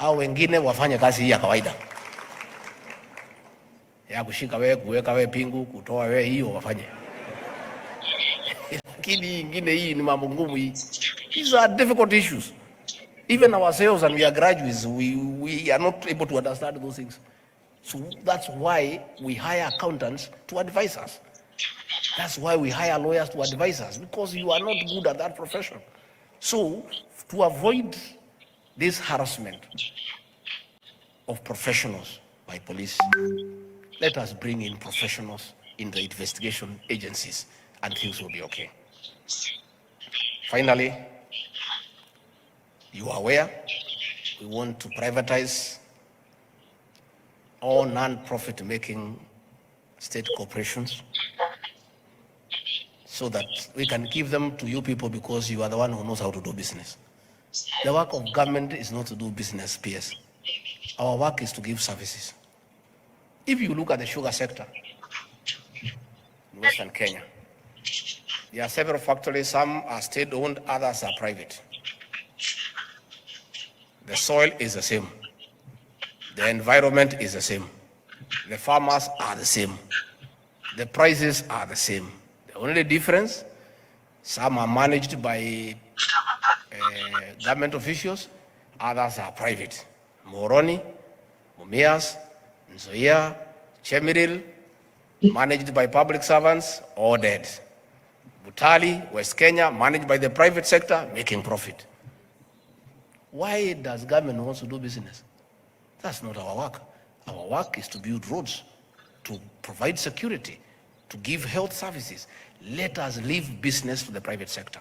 au wengine wafanye kazi hii ya kawaida ya kushika wewe, kuweka wewe pingu, kutoa wewe, hiyo wafanye. Lakini ingine hii ni mambo ngumu hii. These are difficult issues. Even ourselves, and we are graduates, we are not able to understand those things. So that's why we hire accountants to advise us. That's why we hire lawyers to advise us, because you are not good at that profession. So to avoid this harassment of professionals by police, let us bring in professionals in the investigation agencies and things will be okay. Finally, you are aware we want to privatize all non-profit making state corporations so that we can give them to you people, because you are the one who knows how to do business. The work of government is not to do business, PS. Our work is to give services. If you look at the sugar sector in Western Kenya, there are several factories. Some are state-owned, others are private. The soil is the same. The environment is the same. The farmers are the same. The prices are the same. The only difference, some are managed by government officials, others are private. Moroni, Mumias, Nzoia, Chemiril, managed by public servants, all dead. Butali, West Kenya, managed by the private sector, making profit. Why does government want to do business? That's not our work. Our work is to build roads, to provide security, to give health services. Let us leave business to the private sector.